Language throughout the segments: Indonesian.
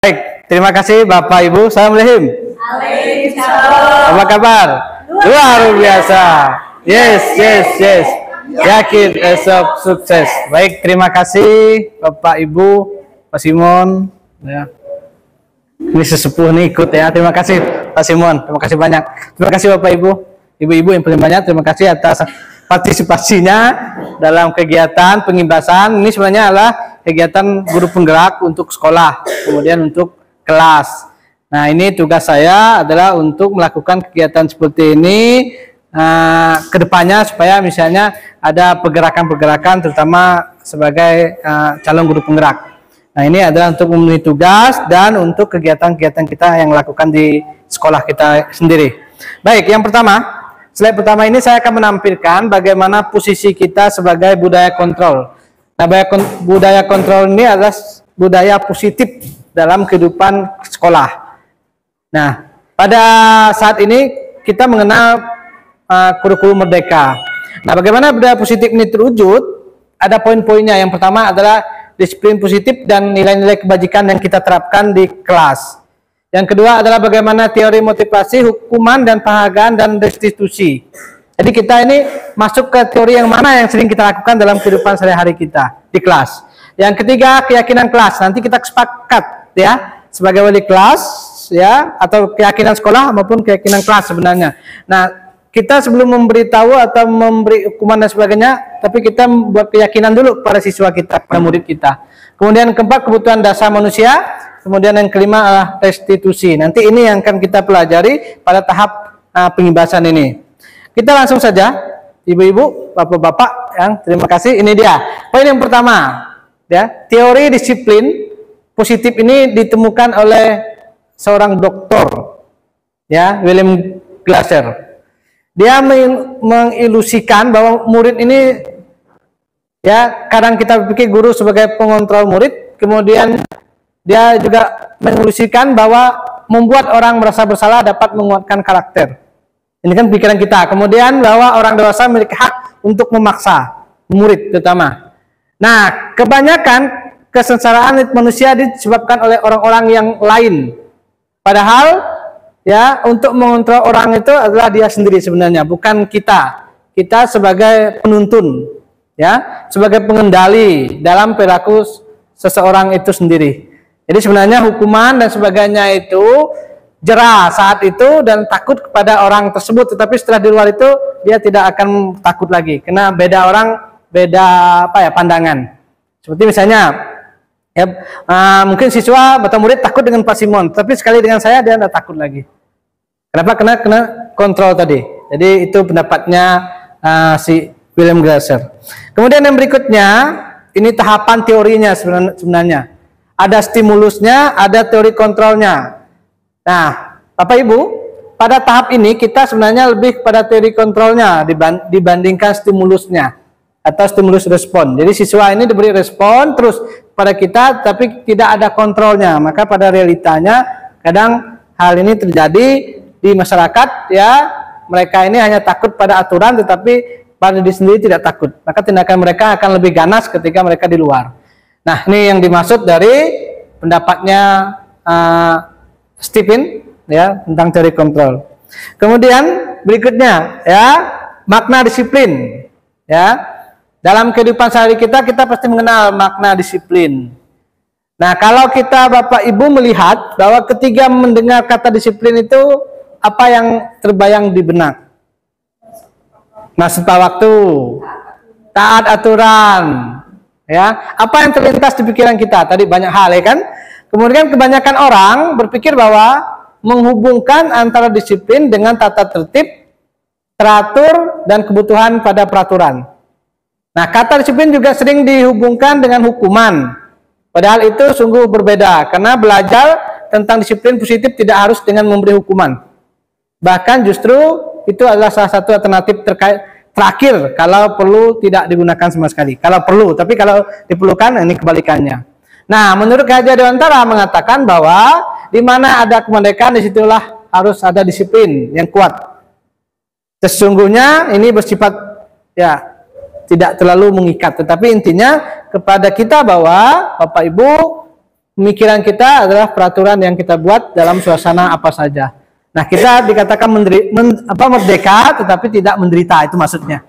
Baik, terima kasih Bapak Ibu. Assalamualaikum. Waalaikumsalam. Apa kabar? Luar biasa. Yes. Yakin esok sukses. Baik, terima kasih Bapak Ibu, Pak Simon. Ya. Ini sesepuh nih ikut ya. Terima kasih Pak Simon. Terima kasih banyak. Terima kasih Bapak Ibu, Ibu-ibu yang paling banyak. Terima kasih atas partisipasinya dalam kegiatan pengimbasan. Ini sebenarnya adalah kegiatan guru penggerak untuk sekolah, kemudian untuk kelas. Nah, ini tugas saya adalah untuk melakukan kegiatan seperti ini kedepannya, supaya misalnya ada pergerakan-pergerakan, terutama sebagai calon guru penggerak. Nah, ini adalah untuk memenuhi tugas dan untuk kegiatan-kegiatan kita yang lakukan di sekolah kita sendiri. Baik, yang pertama, slide pertama ini saya akan menampilkan bagaimana posisi kita sebagai budaya kontrol. Nah, budaya kontrol ini adalah budaya positif dalam kehidupan sekolah. Nah, pada saat ini kita mengenal kurikulum merdeka. Nah, bagaimana budaya positif ini terwujud? Ada poin-poinnya. Yang pertama adalah disiplin positif dan nilai-nilai kebajikan yang kita terapkan di kelas. Yang kedua adalah bagaimana teori motivasi, hukuman dan penghargaan dan restitusi. Jadi kita ini masuk ke teori yang mana yang sering kita lakukan dalam kehidupan sehari-hari kita di kelas. Yang ketiga, keyakinan kelas. Nanti kita sepakat ya sebagai wali kelas ya, atau keyakinan sekolah maupun keyakinan kelas sebenarnya. Nah, kita sebelum memberitahu atau memberi hukuman dan sebagainya, tapi kita buat keyakinan dulu pada siswa kita, pada murid kita. Kemudian keempat, kebutuhan dasar manusia. Kemudian yang kelima adalah restitusi. Nanti ini yang akan kita pelajari pada tahap pengimbasan ini. Kita langsung saja, ibu-ibu, bapak-bapak, yang terima kasih. Ini dia. Poin yang pertama, ya, teori disiplin positif ini ditemukan oleh seorang doktor, ya, William Glasser. Dia mengilusikan bahwa murid ini, ya, kadang kita pikir guru sebagai pengontrol murid, kemudian dia juga mengilusikan bahwa membuat orang merasa bersalah dapat menguatkan karakter. Ini kan pikiran kita. Kemudian bahwa orang dewasa memiliki hak untuk memaksa murid terutama. Nah, kebanyakan kesengsaraan manusia disebabkan oleh orang-orang yang lain. Padahal ya, untuk mengontrol orang itu adalah dia sendiri sebenarnya, bukan kita. Kita sebagai penuntun, ya, sebagai pengendali dalam perilaku seseorang itu sendiri. Jadi sebenarnya hukuman dan sebagainya itu jerah saat itu dan takut kepada orang tersebut, tetapi setelah di luar itu dia tidak akan takut lagi, karena beda orang, beda pandangan. Seperti misalnya ya, mungkin siswa atau murid takut dengan Pak Simon, tapi sekali dengan saya dia tidak takut lagi. Kenapa? Kena kontrol tadi. Jadi itu pendapatnya si William Glasser. Kemudian yang berikutnya, ini tahapan teorinya sebenarnya. Ada stimulusnya, ada teori kontrolnya. Nah, Bapak Ibu, pada tahap ini kita sebenarnya lebih pada teori kontrolnya dibandingkan stimulusnya atau stimulus respon. Jadi siswa ini diberi respon terus pada kita, tapi tidak ada kontrolnya. Maka pada realitanya kadang hal ini terjadi di masyarakat, ya, mereka ini hanya takut pada aturan, tetapi pada diri sendiri tidak takut. Maka tindakan mereka akan lebih ganas ketika mereka di luar. Nah, ini yang dimaksud dari pendapatnya Stephen, ya, tentang teori kontrol. Kemudian berikutnya, ya, makna disiplin, ya. Dalam kehidupan sehari kita pasti mengenal makna disiplin. Nah, kalau kita Bapak Ibu melihat bahwa ketika mendengar kata disiplin itu, apa yang terbayang di benak? Masuk waktu, taat aturan, ya. Apa yang terlintas di pikiran kita? Tadi banyak hal, ya kan? Kemudian kebanyakan orang berpikir bahwa menghubungkan antara disiplin dengan tata tertib, teratur, dan kebutuhan pada peraturan. Nah, kata disiplin juga sering dihubungkan dengan hukuman. Padahal itu sungguh berbeda, karena belajar tentang disiplin positif tidak harus dengan memberi hukuman. Bahkan justru itu adalah salah satu alternatif terakhir kalau perlu tidak digunakan sama sekali. Kalau perlu, tapi kalau diperlukan ini kebalikannya. Nah, menurut Ki Haji Dewantara mengatakan bahwa di mana ada kemerdekaan, disitulah harus ada disiplin yang kuat. Sesungguhnya ini bersifat, ya, tidak terlalu mengikat, tetapi intinya kepada kita bahwa Bapak Ibu pemikiran kita adalah peraturan yang kita buat dalam suasana apa saja. Nah, kita dikatakan merdeka, tetapi tidak menderita, itu maksudnya.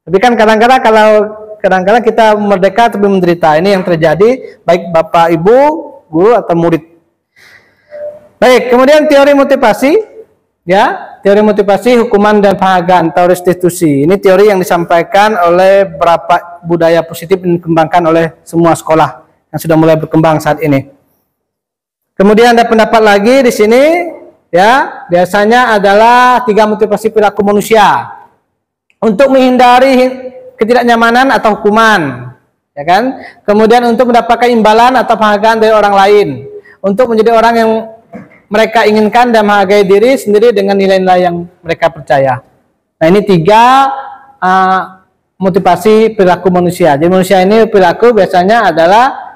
Tapi kan kadang-kadang kita merdeka tapi menderita. Ini yang terjadi baik Bapak, Ibu, guru atau murid. Baik, kemudian teori motivasi, ya, teori motivasi, hukuman dan penghargaan atau restitusi. Ini teori yang disampaikan oleh beberapa budaya positif yang dikembangkan oleh semua sekolah yang sudah mulai berkembang saat ini. Kemudian ada pendapat lagi di sini, ya, biasanya adalah 3 motivasi perilaku manusia untuk menghindari ketidaknyamanan atau hukuman, ya kan? Kemudian untuk mendapatkan imbalan atau penghargaan dari orang lain, untuk menjadi orang yang mereka inginkan dan menghargai diri sendiri dengan nilai-nilai yang mereka percaya. Nah, ini 3 motivasi perilaku manusia. Jadi manusia ini perilaku biasanya adalah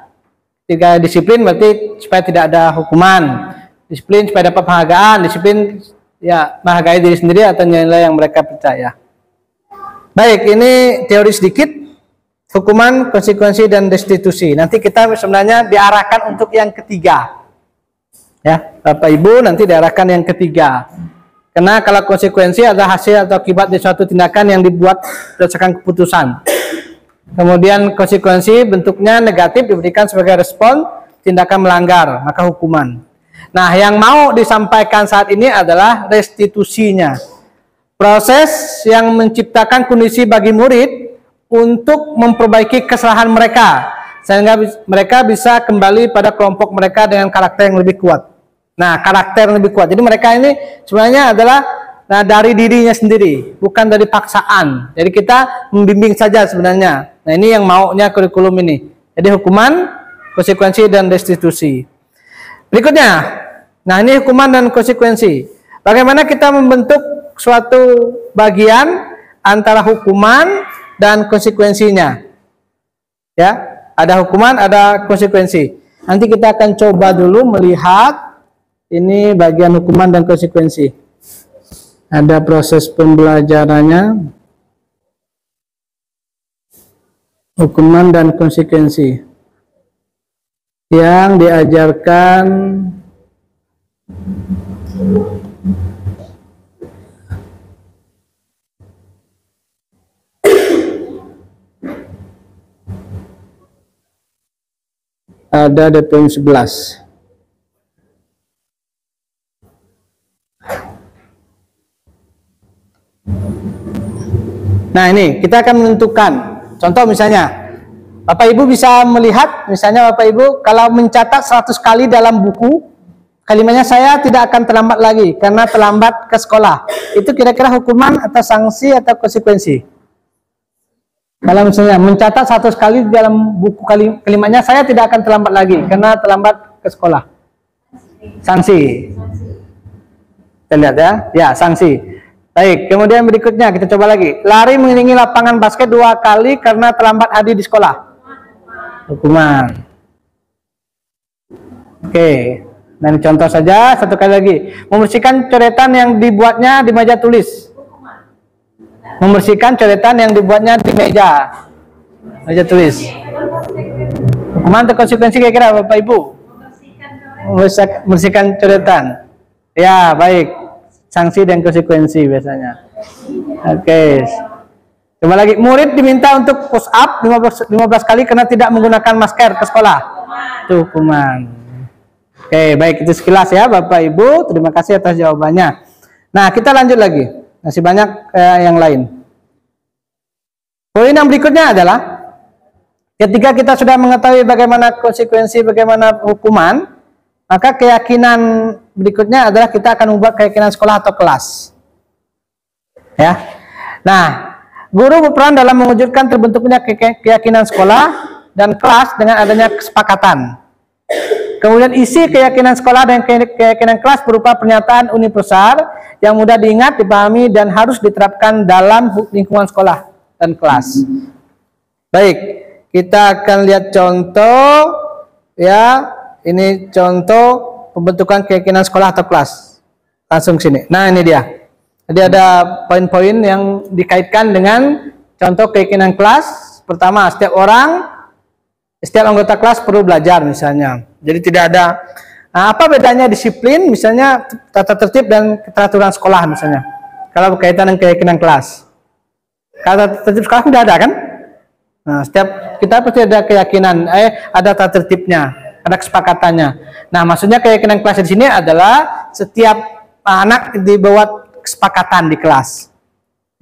3 disiplin, berarti supaya tidak ada hukuman, disiplin supaya dapat penghargaan, disiplin ya menghargai diri sendiri atau nilai yang mereka percaya. Baik, ini teori sedikit, hukuman, konsekuensi, dan restitusi. Nanti kita sebenarnya diarahkan untuk yang ketiga. Ya, Bapak Ibu nanti diarahkan yang ketiga. Karena kalau konsekuensi adalah hasil atau akibat dari suatu tindakan yang dibuat berdasarkan keputusan. Kemudian konsekuensi bentuknya negatif diberikan sebagai respon tindakan melanggar, maka hukuman. Nah, yang mau disampaikan saat ini adalah restitusinya. Proses yang menciptakan kondisi bagi murid untuk memperbaiki kesalahan mereka, sehingga mereka bisa kembali pada kelompok mereka dengan karakter yang lebih kuat. Nah, karakter yang lebih kuat. Jadi mereka ini sebenarnya adalah dari dirinya sendiri, bukan dari paksaan. Jadi kita membimbing saja sebenarnya. Nah, ini yang maunya kurikulum ini. Jadi hukuman, konsekuensi, dan restitusi. Berikutnya, nah ini hukuman dan konsekuensi. Bagaimana kita membentuk suatu bagian antara hukuman dan konsekuensinya? Ya, ada hukuman, ada konsekuensi. Nanti kita akan coba dulu melihat ini bagian hukuman dan konsekuensi. Ada proses pembelajarannya, hukuman dan konsekuensi yang diajarkan ada di poin 11. Nah, ini kita akan menentukan. Contoh misalnya, Bapak Ibu bisa melihat, misalnya Bapak Ibu kalau mencatat 100 kali dalam buku, kalimatnya saya tidak akan terlambat lagi karena terlambat ke sekolah. Itu kira-kira hukuman atau sanksi atau konsekuensi? Kalau misalnya mencatat 100 kali dalam buku kalimatnya saya tidak akan terlambat lagi karena terlambat ke sekolah. Sanksi. Kita lihat ya. Ya, sanksi. Baik, kemudian berikutnya kita coba lagi. Lari mengelilingi lapangan basket 2 kali karena terlambat hadir di sekolah. Hukuman. Oke. Nah, ini contoh saja, 1 kali lagi. Membersihkan coretan yang dibuatnya di meja tulis. Membersihkan coretan yang dibuatnya di meja tulis. Hukuman atau konsekuensi kira-kira Bapak Ibu? Membersihkan coretan. Ya, baik. Sanksi dan konsekuensi biasanya. Oke. Coba lagi. Murid diminta untuk push up 15 kali karena tidak menggunakan masker ke sekolah. Itu hukuman. Oke, baik, itu sekilas ya Bapak Ibu. Terima kasih atas jawabannya. Nah, kita lanjut lagi. Masih banyak yang lain. Poin yang berikutnya adalah ketika kita sudah mengetahui bagaimana konsekuensi, bagaimana hukuman, maka keyakinan berikutnya adalah kita akan membuat keyakinan sekolah atau kelas. Ya. Nah, guru berperan dalam mewujudkan terbentuknya keyakinan sekolah dan kelas dengan adanya kesepakatan. Kemudian isi keyakinan sekolah dan keyakinan kelas berupa pernyataan universal yang mudah diingat, dipahami, dan harus diterapkan dalam lingkungan sekolah dan kelas. Baik, kita akan lihat contoh ya. Ini contoh pembentukan keyakinan sekolah atau kelas. Langsung sini. Nah, ini dia. Jadi ada poin-poin yang dikaitkan dengan contoh keyakinan kelas. Pertama, setiap orang Setiap anggota kelas perlu belajar misalnya. Jadi tidak ada apa bedanya disiplin misalnya tata tertib dan keteraturan sekolah misalnya. Kalau berkaitan dengan keyakinan kelas. Kalau tata tertib sekolah tidak ada kan? Nah, setiap kita pasti ada keyakinan, ada tata tertibnya, ada kesepakatannya. Nah, maksudnya keyakinan kelas di sini adalah setiap anak dibuat kesepakatan di kelas.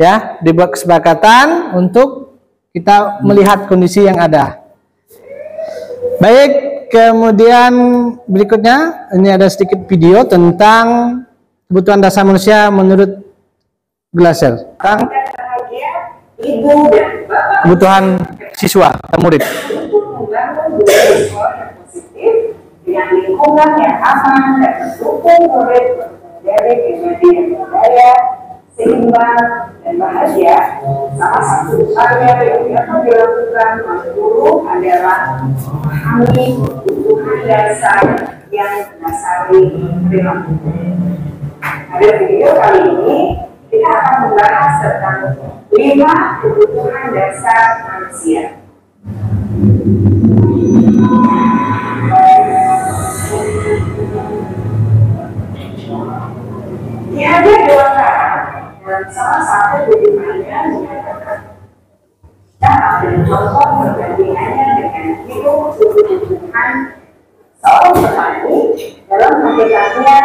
Ya, dibuat kesepakatan untuk kita melihat kondisi yang ada. Baik, kemudian berikutnya ini ada sedikit video tentang kebutuhan dasar manusia menurut Glasser tentang kebutuhan siswa atau murid. Untuk membangun budaya sekolah yang positif dengan lingkungan yang aman dan mendukung murid menjadi pribadi yang berdaya, seimbang dan bahagia. Salah satu upaya yang dapat dilakukan oleh guru adalah memahami kebutuhan dasar yang mendasari perilaku. Pada video kali ini kita akan membahas tentang 5 kebutuhan dasar manusia. Tiada dua kata dalam salah satu kebutuhannya menyatakan kita ambil contoh perbandingannya dengan hidup kebutuhan seorang petani dalam hakikatnya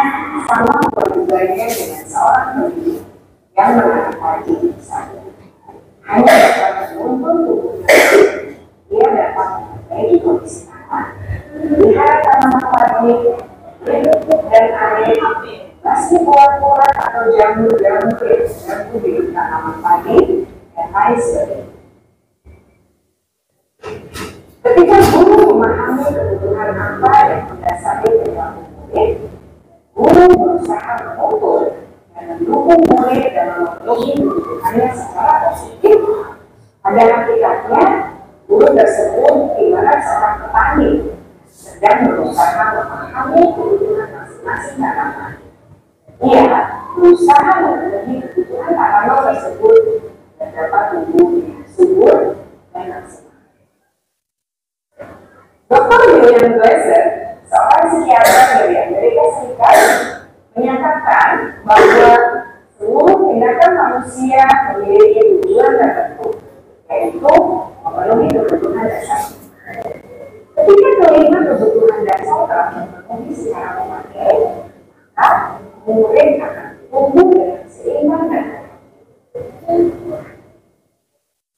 sama perbandingannya dengan seorang pendidik yang menanam padi misalnya. Hanya dapat menuntun tubuhnya, dia dapat memperbaiki kondisi tanah, melihara tanaman padi, dan air, meski buah-buah atau jamur-jamur yang tergabung di tanaman padi, dan lain sebagainya. Ketika guru memahami kebutuhan apa yang mendasari perilaku murid, guru berusaha mengukur dan mendukung murid dalam memenuhi kebutuhannya secara positif. Pada hakikatnya, guru tersebut ibarat seorang petani sedang berusaha memahami kebutuhan masing-masing tanaman. Ia berusaha memenuhi kebutuhan tanaman tersebut dan dapat tumbuh dengan subur dan maksimal. Dr. William Glasser, seorang psikiater dari Amerika Serikat, menyatakan bahwa seluruh tindakan manusia memiliki tujuan tertentu, yaitu memenuhi kebutuhan dasar. Ketika kelima kebutuhan dasar telah terpenuhi secara memadai, maka murid akan tumbuh dengan seimbang dan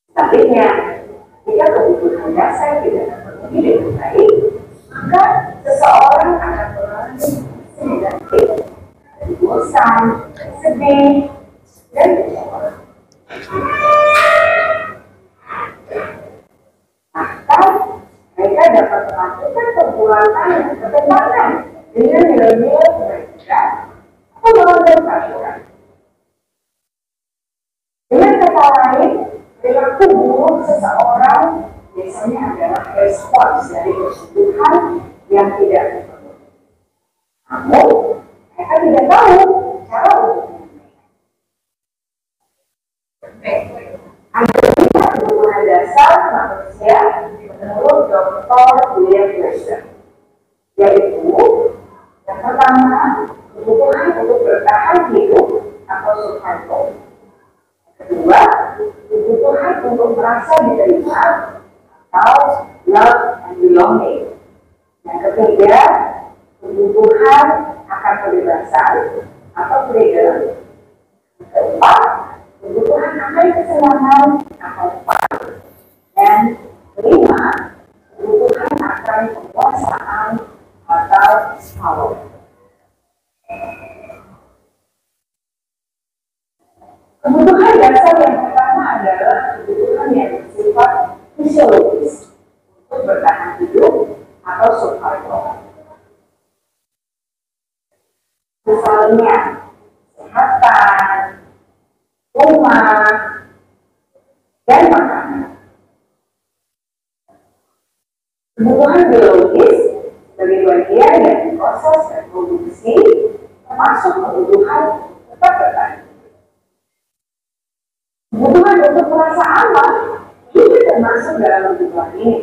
sebaliknya, jika kebutuhan dasar tidak terpenuhi dengan baik, maka seseorang akan mengalami negatif, bosan, sedih, dan kecewa. Maka mereka dapat melakukan perbuatan yang bertentangan dengan nilai-nilai kebaikan atau melanggar peraturan. Dengan kata lain, perilaku buruk seseorang biasanya adalah respons dari kebutuhan yang tidak terpenuhi. Namun, mereka tidak tahu cara untuk menyelesaikan. Ada kebutuhan dasar manusia menurut Dr. William Glasser, yaitu yang pertama, kebutuhan untuk bertahan hidup atau survival. Kedua, kebutuhan untuk merasa diterima atau love and belonging. Yang ketiga, kebutuhan akan kebebasan atau freedom. Yang keempat, kebutuhan akan kesenangan atau fun. Dan kelima, kebutuhan akan kekuasaan atau power. Kebutuhan dasar yang pertama adalah kebutuhan yang bersifat fisiologis untuk bertahan hidup atau survival. Misalnya, kesehatan, rumah, dan makanan. Kebutuhan biologis sebagai bagian dari proses reproduksi termasuk kebutuhan tetap bertahan. Kebutuhan untuk merasa aman juga termasuk dalam kebutuhan ini.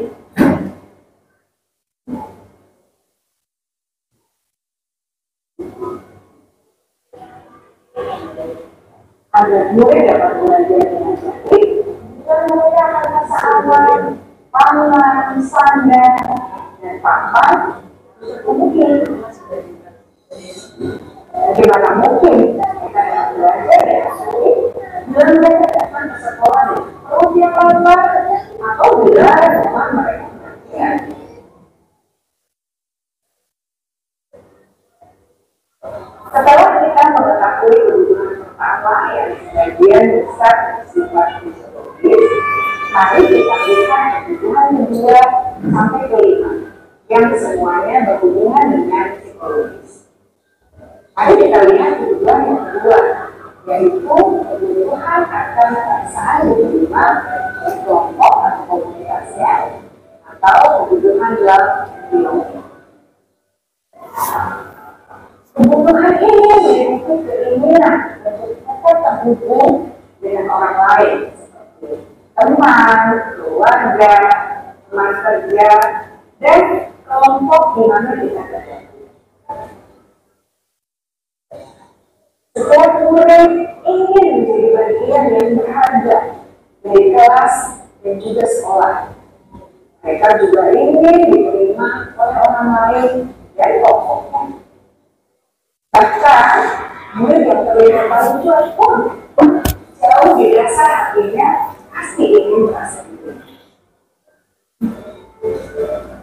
Agar murid dapat belajar dengan baik, dan mereka akan merasa aman, pangan, sandang, dan papan mungkin. Bagaimana mungkin mereka dapat belajar dengan baik dan mereka dapat bersekolah di perut yang lapar atau bila memang mereka belajar. Setelah kita mengetahui kebutuhan pertama yang sebagian besar bersifat fisiologis, mari kita lihat kebutuhan kedua sampai kelima yang semuanya berhubungan dengan psikologis. Mari kita lihat kebutuhan yang kedua, yaitu kebutuhan akan perasaan diterima di kelompok atau komunitasnya atau kebutuhan dalam biologi. Kebutuhan ini memiliki keinginan untuk tetap terhubung dengan orang lain, seperti teman, keluarga, teman kerja, dan kelompok di mana kita berada. Setiap murid ingin menjadi bagian yang berharga dari kelas dan juga sekolah. Mereka juga ingin diterima oleh orang lain dan kelompoknya. Bahkan, murid yang terlihat paling kuat pun jauh di dasar hatinya pasti ingin merasa diri.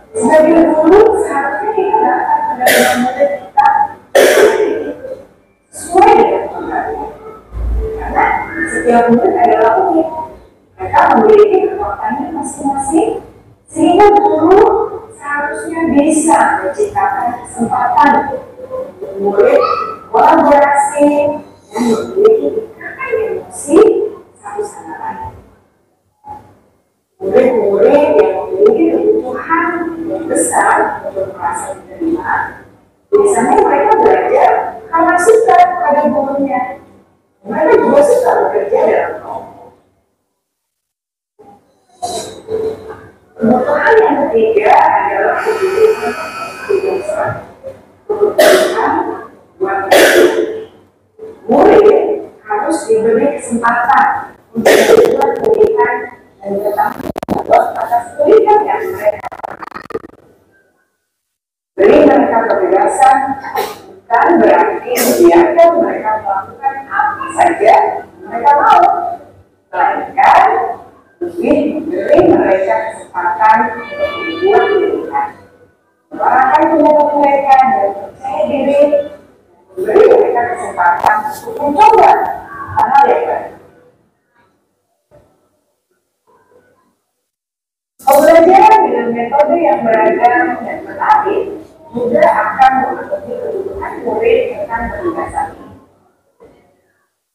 Sebagai guru, seharusnya kita dapat menerima murid kita sesuai dengan programnya. Karena setiap murid adalah unik. Mereka memiliki kekuatannya masing-masing, sehingga guru seharusnya bisa menciptakan kesempatan murid kolaborasi dan memiliki ikatan emosi satu sama lain. Murid-murid yang memiliki kebutuhan yang besar untuk merasa diterima, biasanya mereka belajar karena suka pada gurunya. Mereka juga suka bekerja dalam kelompok. Kebutuhan yang ketiga adalah kebutuhan kebiasaan. Kebutuhan buat murid harus diberi kesempatan untuk berbuat pilihan dan bertanggung jawab atas pilihan yang mereka. Beri mereka kebebasan bukan berarti membiarkan mereka melakukan apa saja mereka mau, melainkan lebih memberi mereka kesempatan untuk membuat pilihan, menyuarakan pendapat mereka dan percaya diri, memberi mereka kesempatan untuk mencoba hal-hal yang baru. Pembelajaran dengan metode yang beragam dan menarik juga akan memenuhi kebutuhan murid tentang kebebasan ini.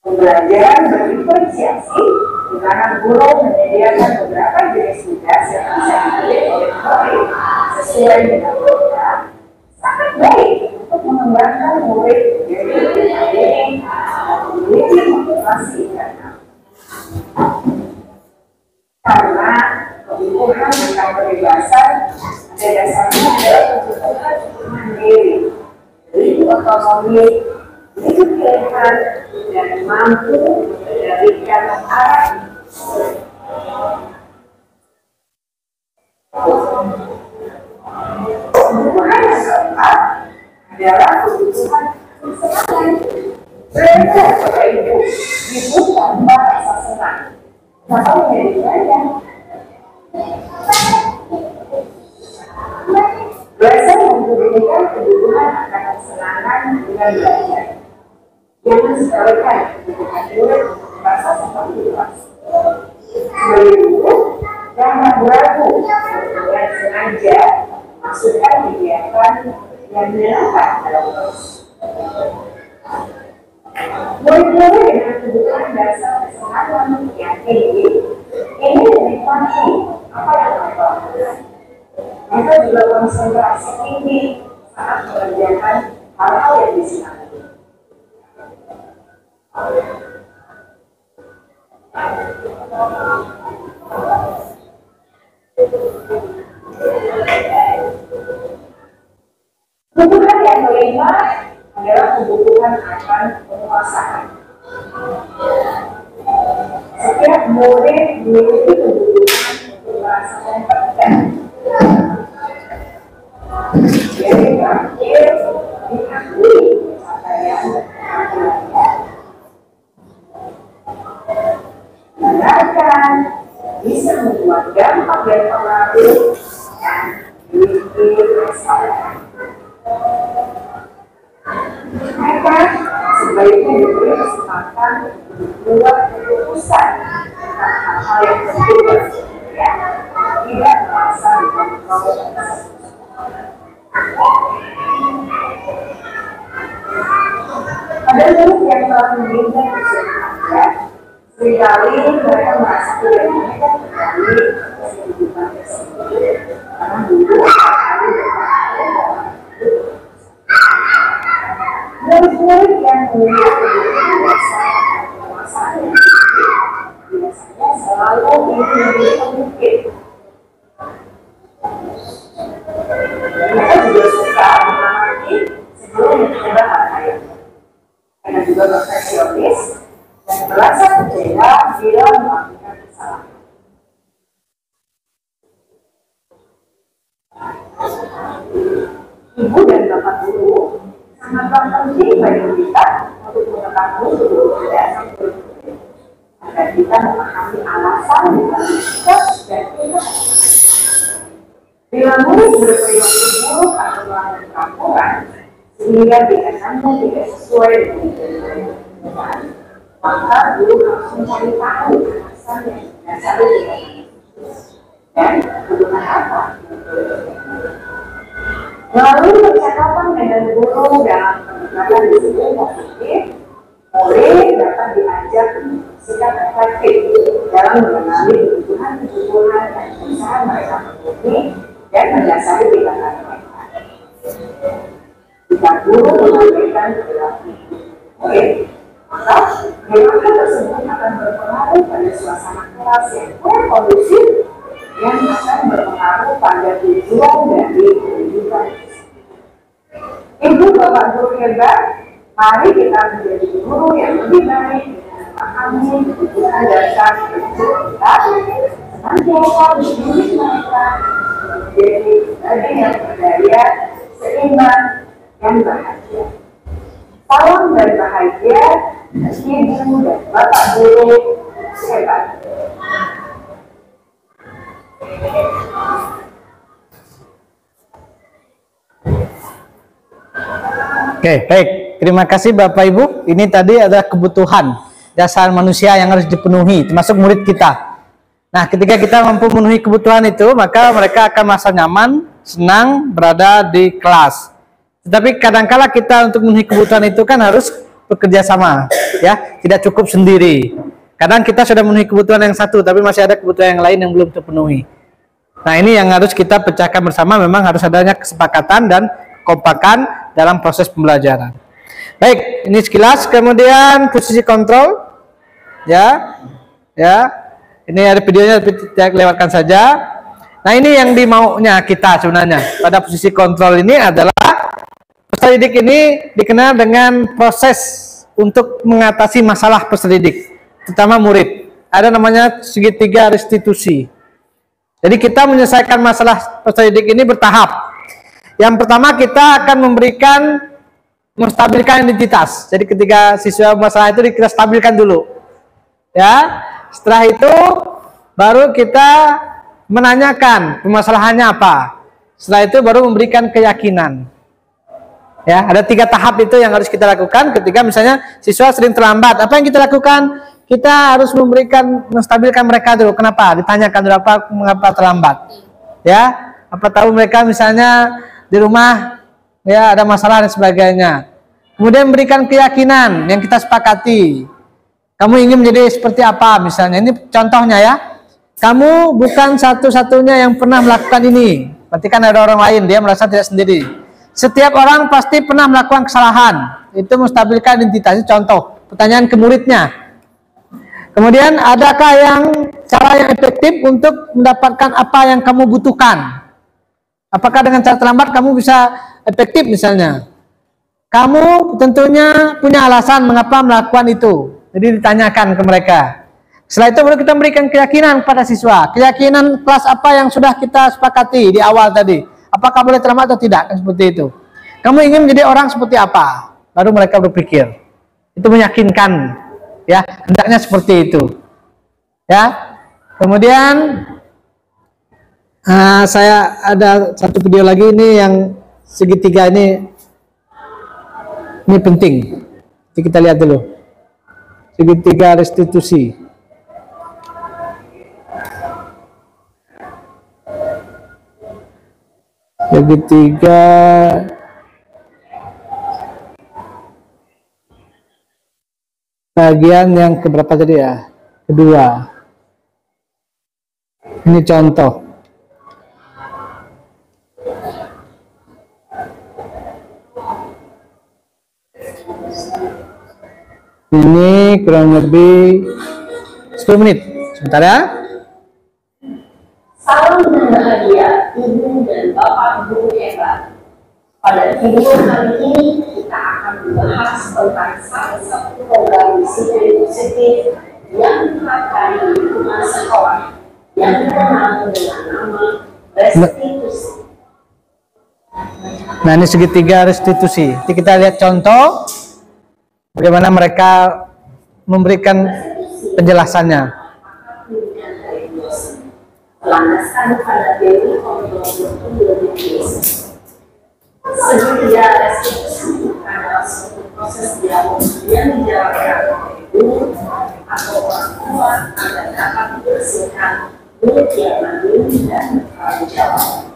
Pembelajaran berdiferensiasi, di mana guru menyediakan beberapa jenis tugas yang bisa dipilih oleh murid sesuai dengan program, sangat baik untuk mengembangkan murid menjadi lebih mandiri dan memiliki motivasi karena kebutuhan tentang kebebasan pada dasarnya adalah kebutuhan untuk mandiri, memiliki otonomi, memiliki pilihan, dan mampu mengendalikan arah. Kebutuhan yang keempat adalah kebutuhan kesenangan. Belajar pada ibu tanpa rasa senang. Maka menjadi belajar. Belajar membutuhkan kebutuhan akan kesenangan dengan belajar. Jangan sekalikan kebutuhan murid merasa seperti luas. Sebagai guru, jangan ragu dengan sengaja masukkan kegiatan yang menyenangkan dalam kelas. Murid-murid dengan kebutuhan dasar kesenangan yang tinggi ini menikmati apa yang mereka lakukan. Mereka juga konsentrasi tinggi saat mengerjakan hal-hal yang disenangi. Kebutuhan yang kelima adalah kebutuhan akan penguasaan. setiap murid memiliki kebutuhan untuk merasa kompeten. Jadi terakhir diakui pencapaian mendengarkan bisa membuat dampak dan pengaruh dan memiliki kesalahan. Mereka sebaiknya diberi kesempatan untuk membuat keputusan tentang hal-hal yang penting, ya, tidak merasa dikontrol. Pada murid yang telah menginjak usia remaja, seringkali mereka merasa tidak mereka terkali kehidupan tersebut karena dulu hari murid-murid yang memiliki kebiasaan biasanya selalu ingin menjadi pemimpin. Mereka juga suka mengamati sebelum mencoba hal lain. Mereka juga perfeksionis dan merasa percaya bila melakukan kesalahan. Ibu dan bapak guru sangatlah penting bagi kita untuk mengetahui kebiasaan berpikir agar kita memahami alasan dibalik sikap dan tindakan. Bila murid berperilaku buruk atau melanggar peraturan sehingga biasanya tidak sesuai dengan tuntutan, maka guru harus mencari tahu alasan yang didasari dengan dan kebutuhan apa. Melalui percakapan dengan guru dalam pendekatan disiplin positif, murid dapat diajar sikap efektif dalam mengenali kebutuhan dan usaha mereka memenuhi dan mendasari tindakan mereka. Jika guru mengabaikan perilaku murid, maka perilaku tersebut akan berpengaruh pada suasana kelas yang kurang kondusif yang akan berpengaruh pada tujuan dari pendidikan. Ibu bapak guru hebat, mari kita menjadi guru yang lebih baik dengan memahami kebutuhan dasar untuk kita senantiasa mendidik mereka menjadi pribadi yang berdaya, seimbang, dan bahagia. Salam dan bahagia, ibu dan bapak guru hebat. Oke, baik. Terima kasih Bapak Ibu. Ini tadi adalah kebutuhan dasar manusia yang harus dipenuhi, termasuk murid kita. Nah, ketika kita mampu memenuhi kebutuhan itu, maka mereka akan merasa nyaman, senang berada di kelas. Tetapi kadangkala kita untuk memenuhi kebutuhan itu kan harus bekerja sama, ya, tidak cukup sendiri. Kadang kita sudah memenuhi kebutuhan yang satu, tapi masih ada kebutuhan yang lain yang belum terpenuhi. Nah, ini yang harus kita pecahkan bersama. Memang harus adanya kesepakatan dan kompakan dalam proses pembelajaran. Baik, ini sekilas. Kemudian posisi kontrol, ya. Ini ada videonya, tapi kita lewatkan saja. Nah, ini yang dimaunya kita sebenarnya pada posisi kontrol ini adalah peserta didik ini dikenal dengan proses untuk mengatasi masalah peserta didik, terutama murid. Ada namanya segitiga restitusi. Jadi kita menyelesaikan masalah peserta didik ini bertahap. Yang pertama kita akan menstabilkan identitas. Jadi ketika siswa masalah itu kita stabilkan dulu. Ya, setelah itu baru kita menanyakan permasalahannya apa. Setelah itu baru memberikan keyakinan. Ya, ada 3 tahap itu yang harus kita lakukan. Ketika misalnya siswa sering terlambat, apa yang kita lakukan? Kita harus menstabilkan mereka dulu. Kenapa? Ditanyakan dulu mengapa terlambat. Ya, apa tahu mereka misalnya di rumah ya ada masalah dan sebagainya. Kemudian berikan keyakinan yang kita sepakati. Kamu ingin menjadi seperti apa misalnya? Ini contohnya ya. Kamu bukan satu-satunya yang pernah melakukan ini. Berarti kan ada orang lain, dia merasa tidak sendiri. Setiap orang pasti pernah melakukan kesalahan. Itu menstabilkan identitas. Contoh, pertanyaan ke muridnya. Kemudian adakah cara yang efektif untuk mendapatkan apa yang kamu butuhkan? Apakah dengan cara terlambat kamu bisa efektif misalnya? Kamu tentunya punya alasan mengapa melakukan itu. Jadi ditanyakan ke mereka. Setelah itu baru kita berikan keyakinan pada siswa. Keyakinan kelas apa yang sudah kita sepakati di awal tadi. Apakah boleh terima atau tidak? Kan seperti itu. Kamu ingin menjadi orang seperti apa? Baru mereka berpikir. Itu meyakinkan. Ya, hendaknya seperti itu. Ya. Kemudian saya ada satu video lagi ini yang segitiga ini penting. Jadi kita lihat dulu. Segitiga restitusi. Segitiga bagian yang keberapa tadi ya? Kedua. Ini contoh. Ini kurang lebih 10 menit. Sebentar ya. Salam dan bahagia Ibu dan Bapak Guru hebat. Pada video kali ini kita akan membahas tentang salah satu program disiplin positif yang diterapkan di lingkungan sekolah yang dikenal dengan nama restitusi. Nah, ini segitiga restitusi. Jadi kita lihat contoh bagaimana mereka memberikan penjelasannya. Landaskan pada teori ontologi. Segitiga restitusi adalah suatu proses dialog yang dijalankan oleh guru atau orang tua agar dapat membersihkan mulut yang mandiri dan bertanggung jawab.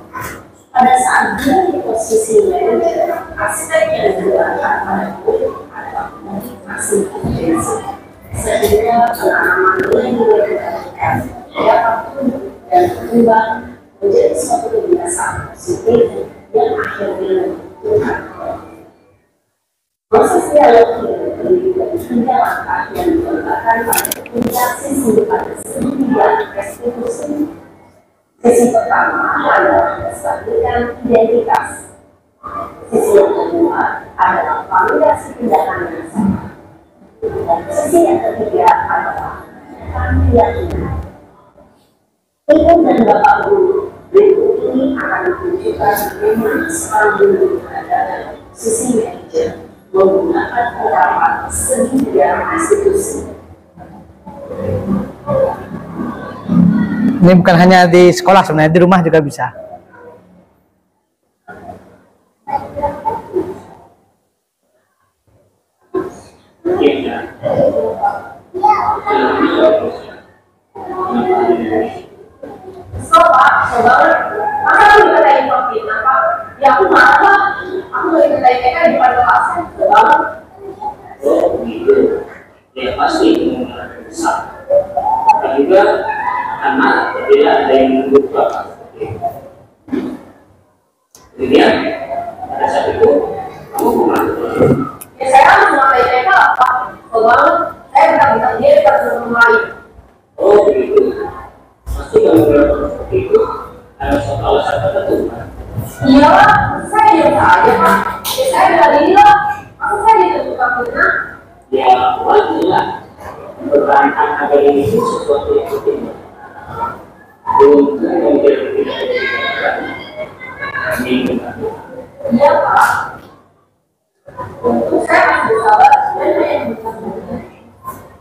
Pada saat dia di posisi manajer, aspek yang digunakan pada guru adalah motivasi intensif, sehingga pengalaman nilai-nilai kebaikan dapat tumbuh dan berkembang menjadi suatu kebiasaan positif yang akhirnya menentukan. Proses dialog ini terdiri dari 3 langkah yang dikembangkan pada puncak sisi pada segitiga restitusi. Sisi pertama adalah menstabilkan identitas. Sisi yang kedua adalah validasi tindakan yang sama. Dan sisi yang ketiga adalah keyakinan. Ibu dan Bapak Guru, berikut ini akan menunjukkan bagaimana seorang guru adalah sisi manajer menggunakan penerapan segitiga restitusi. Ini bukan hanya di sekolah, sebenarnya di rumah juga bisa. Masa aku dikatain COVID, apa? Ya aku marah lah. Aku gak dikatain TK di depan kelas. Banget. Oh begitu. Ya pasti menggunakan besar. Dan juga anak tidak ada yang membuka. Kemudian pada saat itu kamu kemana? Ya saya harus mengatain TK apa? Banget. Saya bisa dia dekat dengan lain. Oh begitu. Pasti kamu berlaku seperti itu. Ada suatu alasan tertentu. Iya lah, saya biasa aja Pak. Ya saya berani lah. Masa saya ditentukan fitnah? Ya wajar lah. Berangkat agar ini sesuatu yang penting. Untuk yang tidak Iya Pak. Untuk saya masih bersabar. Sebenarnya yang bisa sebenarnya.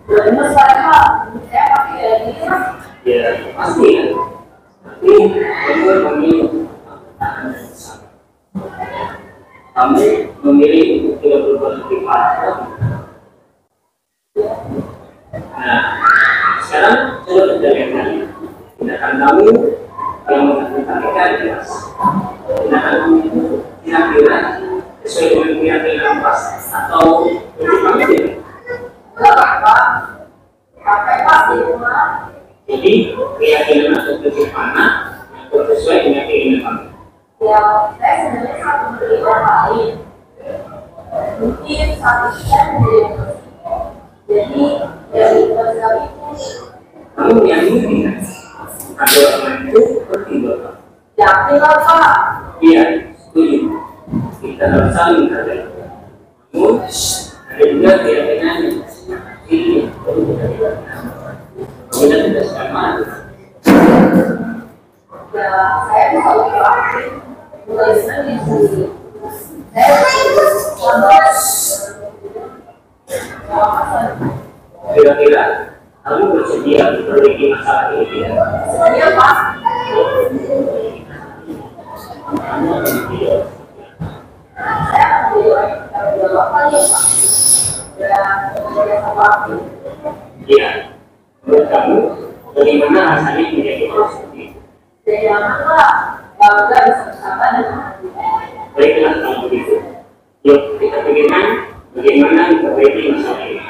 Jadi masalah Pak, saya pakai dari ini Mas. ya pasti ya. Tapi kami memilih untuk tidak berbuat lebih parah. Nah, sekarang coba kita lihat lagi tindakan kamu yang mengatakan jelas. Tindakan kamu itu kira-kira sesuai dengan keyakinan pas atau lebih pamit. Enggak Pak. Pakai Pak di rumah. Jadi keyakinan atau prinsip mana yang sesuai dengan keinginan kamu. Ya, saya sebenarnya satu beli orang lain. Mungkin satu saya menjadi jadi dari program itu Kamu yang ini ada orang itu seperti bapak. yakin lah Pak. Iya, setuju. Kita harus saling menghargai. Namun ada juga keyakinan yang ini perlu kita Kemudian tugaskan mana? Ya, saya tuh kalau dilatih mulai Senin diskusi. Saya contoh Kira-kira kamu bersedia memperbaiki masalah ini tidak? sebenarnya Pak. Saya akan jawab apa ya Pak? Ya, apa? Iya. Menurut kamu, bagaimana rasanya menjadi orang seperti itu? Saya Pak, bangga bisa bersama dengan Baiklah kalau begitu. Yuk kita pikirkan bagaimana memperbaiki masalah ini.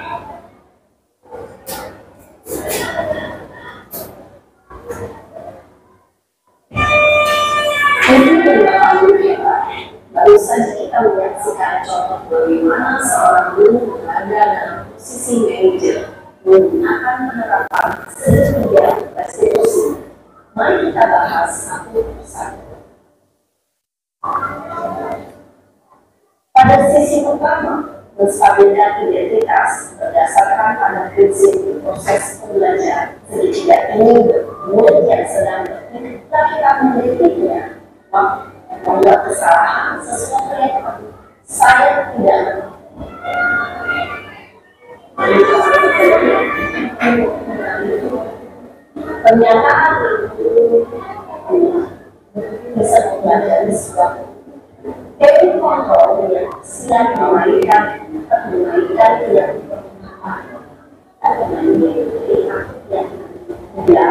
Ini adalah ya Pak. Baru saja kita menyaksikan contoh bagaimana seorang guru berada dalam posisi manajer menggunakan penerapan segitiga restitusi. Mari kita bahas satu persatu. Pada sisi pertama, menstabilkan identitas berdasarkan pada prinsip proses pembelajaran. Segitiga ini murid yang sedang kita mengkritiknya, membuat kesalahan sesuatu yang saya tidak pernyataan itu bisa mempelajari sebuah teknik kontrol yang siap memainkan yang atau memainkan yang tidak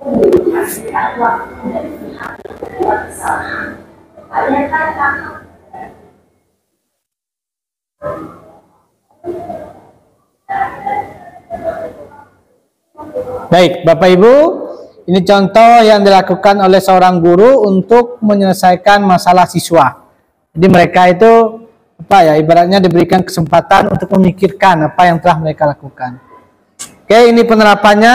mengindikasikan waktu dan pihak yang membuat kesalahan. Hanya kata Baik, Bapak Ibu, ini contoh yang dilakukan oleh seorang guru untuk menyelesaikan masalah siswa. Jadi mereka itu ibaratnya diberikan kesempatan untuk memikirkan apa yang telah mereka lakukan. Oke, ini penerapan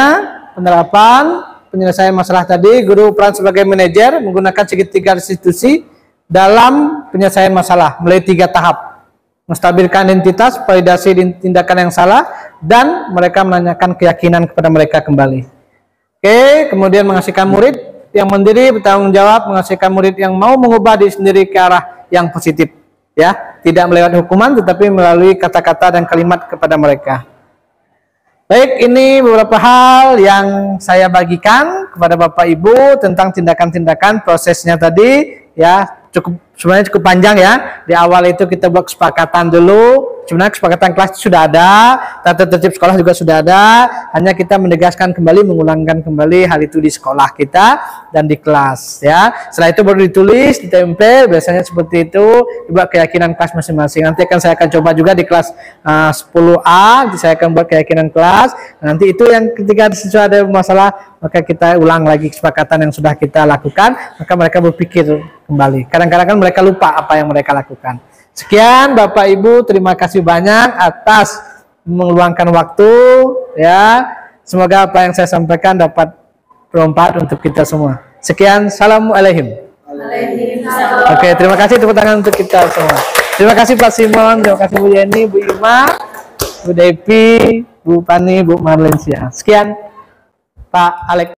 penyelesaian masalah tadi. Guru peran sebagai manajer menggunakan segitiga restitusi dalam penyelesaian masalah melalui 3 tahap. Menstabilkan identitas, validasi tindakan yang salah, dan mereka menanyakan keyakinan kepada mereka kembali. Oke, kemudian menghasilkan murid yang mandiri, bertanggung jawab, menghasilkan murid yang mau mengubah diri sendiri ke arah yang positif, ya, tidak melewati hukuman, tetapi melalui kata-kata dan kalimat kepada mereka. Baik, ini beberapa hal yang saya bagikan kepada Bapak Ibu tentang tindakan-tindakan prosesnya tadi, ya. Sebenarnya cukup panjang ya. Di awal itu kita buat kesepakatan dulu. Sebenarnya kesepakatan kelas sudah ada, tata tertib sekolah juga sudah ada. Hanya kita menegaskan kembali, mengulangkan kembali hal itu di sekolah kita dan di kelas ya. Setelah itu baru ditulis, ditempel, biasanya seperti itu. Coba keyakinan kelas masing-masing. Nanti saya akan coba juga di kelas 10A, saya akan buat keyakinan kelas. Nanti itu yang ketika siswa ada masalah, maka kita ulang lagi kesepakatan yang sudah kita lakukan, maka mereka berpikir kembali. Kadang-kadang kan mereka lupa apa yang mereka lakukan. Sekian Bapak Ibu, terima kasih banyak atas meluangkan waktu ya. Semoga apa yang saya sampaikan dapat bermanfaat untuk kita semua. Sekian, assalamualaikum. Oke, terima kasih, tepuk tangan untuk kita semua. Terima kasih Pak Simon, terima kasih Bu Yeni, Bu Ima, Bu Devi, Bu Pani, Bu Marlensia. Sekian Pak Alex.